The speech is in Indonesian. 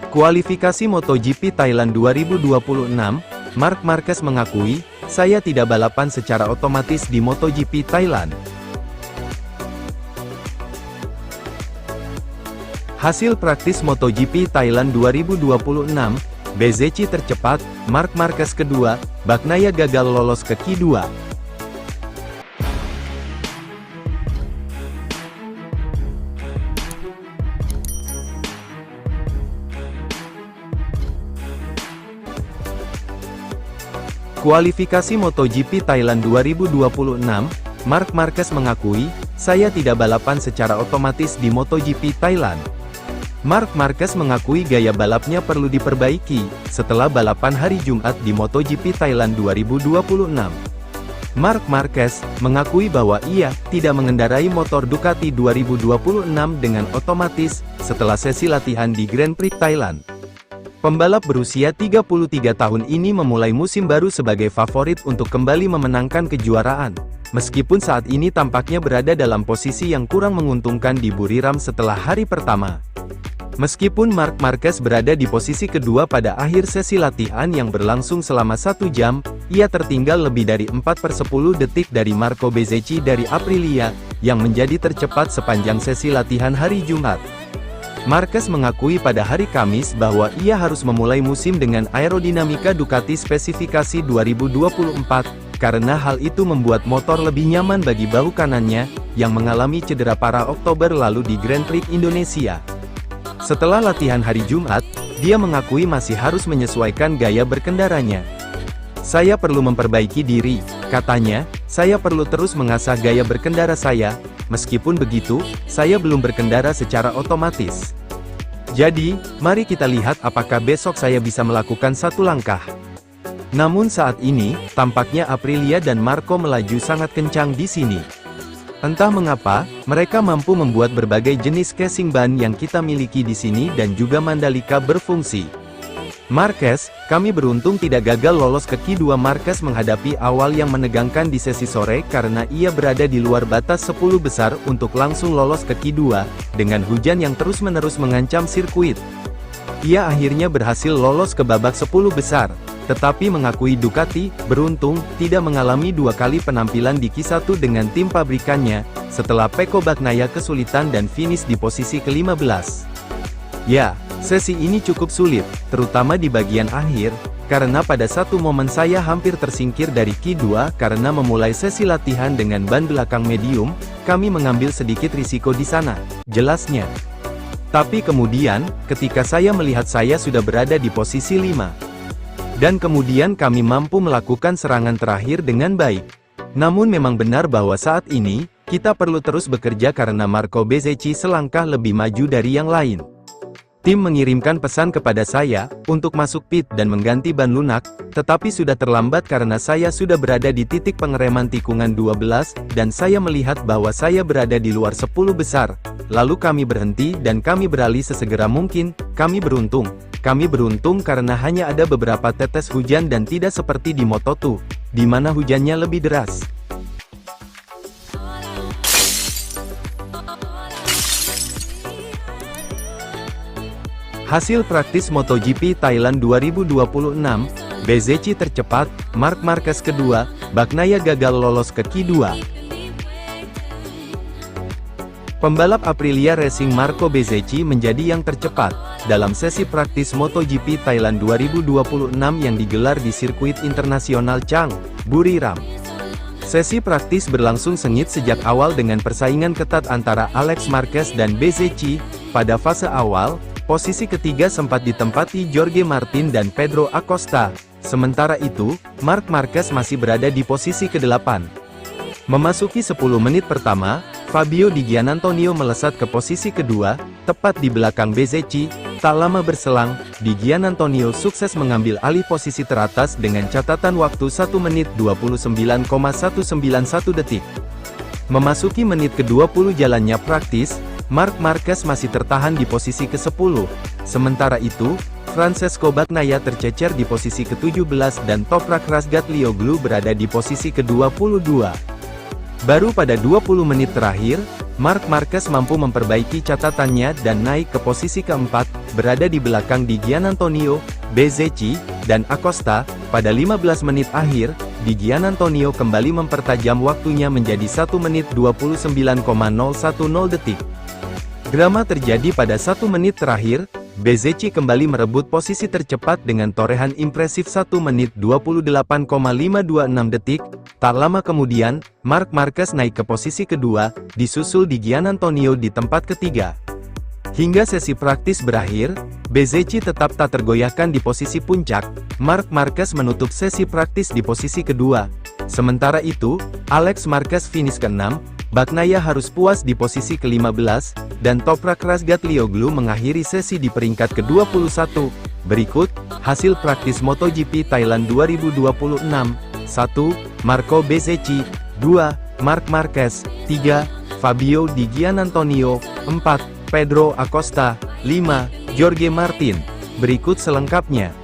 Kualifikasi MotoGP Thailand 2026, Marc Marquez mengakui, "Saya tidak balapan secara otomatis di MotoGP Thailand." Hasil praktis MotoGP Thailand 2026, Bezzecchi tercepat, Marc Marquez kedua, Bagnaia gagal lolos ke Q2. Kualifikasi MotoGP Thailand 2026, Marc Marquez mengakui, "Saya tidak balapan secara otomatis di MotoGP Thailand." Marc Marquez mengakui gaya balapnya perlu diperbaiki, setelah balapan hari Jumat di MotoGP Thailand 2026. Marc Marquez mengakui bahwa ia tidak mengendarai motor Ducati 2026 dengan otomatis, setelah sesi latihan di Grand Prix Thailand. Pembalap berusia 33 tahun ini memulai musim baru sebagai favorit untuk kembali memenangkan kejuaraan, meskipun saat ini tampaknya berada dalam posisi yang kurang menguntungkan di Buriram setelah hari pertama. Meskipun Marc Marquez berada di posisi kedua pada akhir sesi latihan yang berlangsung selama 1 jam, ia tertinggal lebih dari 4/10 detik dari Marco Bezzecchi dari Aprilia, yang menjadi tercepat sepanjang sesi latihan hari Jumat. Marquez mengakui pada hari Kamis bahwa ia harus memulai musim dengan aerodinamika Ducati spesifikasi 2024, karena hal itu membuat motor lebih nyaman bagi bahu kanannya, yang mengalami cedera parah Oktober lalu di Grand Prix Indonesia. Setelah latihan hari Jumat, dia mengakui masih harus menyesuaikan gaya berkendaranya. "Saya perlu memperbaiki diri," katanya, "saya perlu terus mengasah gaya berkendara saya. Meskipun begitu, saya belum berkendara secara otomatis. Jadi, mari kita lihat apakah besok saya bisa melakukan satu langkah." Namun saat ini, tampaknya Aprilia dan Marco melaju sangat kencang di sini. Entah mengapa, mereka mampu membuat berbagai jenis casing ban yang kita miliki di sini dan juga Mandalika berfungsi. Marquez, "Kami beruntung tidak gagal lolos ke Q2." Marquez menghadapi awal yang menegangkan di sesi sore karena ia berada di luar batas 10 besar untuk langsung lolos ke Q2, dengan hujan yang terus-menerus mengancam sirkuit. Ia akhirnya berhasil lolos ke babak 10 besar, tetapi mengakui Ducati, beruntung, tidak mengalami 2 kali penampilan di Q1 dengan tim pabrikannya, setelah Pecco Bagnaia kesulitan dan finish di posisi ke-15. "Ya, sesi ini cukup sulit, terutama di bagian akhir, karena pada satu momen saya hampir tersingkir dari Q2 karena memulai sesi latihan dengan ban belakang medium, kami mengambil sedikit risiko di sana," jelasnya. "Tapi kemudian, ketika saya melihat saya sudah berada di posisi 5. Dan kemudian kami mampu melakukan serangan terakhir dengan baik. Namun memang benar bahwa saat ini, kita perlu terus bekerja karena Marco Bezzecchi selangkah lebih maju dari yang lain. Tim mengirimkan pesan kepada saya, untuk masuk pit dan mengganti ban lunak, tetapi sudah terlambat karena saya sudah berada di titik pengereman tikungan 12, dan saya melihat bahwa saya berada di luar 10 besar. Lalu kami berhenti dan kami beralih sesegera mungkin. Kami beruntung. Kami beruntung karena hanya ada beberapa tetes hujan dan tidak seperti di Moto2, di mana hujannya lebih deras." Hasil praktis MotoGP Thailand 2026, Bezzecchi tercepat, Marc Marquez kedua, Bagnaia gagal lolos ke Q2. Pembalap Aprilia Racing Marco Bezzecchi menjadi yang tercepat, dalam sesi praktis MotoGP Thailand 2026 yang digelar di sirkuit internasional Chang, Buriram. Sesi praktis berlangsung sengit sejak awal dengan persaingan ketat antara Alex Marquez dan Bezzecchi. Pada fase awal, posisi ketiga sempat ditempati Jorge Martin dan Pedro Acosta. Sementara itu, Marc Marquez masih berada di posisi ke-8. Memasuki 10 menit pertama, Fabio Di Giannantonio melesat ke posisi kedua, tepat di belakang Bezzecchi. Tak lama berselang, Di Giannantonio sukses mengambil alih posisi teratas dengan catatan waktu 1 menit 29,191 detik. Memasuki menit ke-20 jalannya praktis, Marc Marquez masih tertahan di posisi ke-10. Sementara itu, Francesco Bagnaia tercecer di posisi ke-17 dan Toprak Razgatlioglu berada di posisi ke-22. Baru pada 20 menit terakhir, Marc Marquez mampu memperbaiki catatannya dan naik ke posisi ke-4, berada di belakang Di Giannantonio, Bezzecchi, dan Acosta. Pada 15 menit akhir, Di Giannantonio kembali mempertajam waktunya menjadi 1 menit 29,010 detik. Drama terjadi pada 1 menit terakhir, Bezzecchi kembali merebut posisi tercepat dengan torehan impresif 1 menit 28,526 detik. Tak lama kemudian, Marc Marquez naik ke posisi kedua, disusul Di Giannantonio di tempat ketiga. Hingga sesi praktis berakhir, Bezzecchi tetap tak tergoyahkan di posisi puncak. Marc Marquez menutup sesi praktis di posisi kedua. Sementara itu, Alex Marquez finish ke-6, Bagnaia harus puas di posisi ke-15, dan Toprak Razgatlioglu mengakhiri sesi di peringkat ke-21. Berikut, hasil praktis MotoGP Thailand 2026. 1. Marco Bezzecchi. 2. Marc Marquez. 3. Fabio Di Giannantonio. 4. Pedro Acosta. 5. Jorge Martin. Berikut selengkapnya.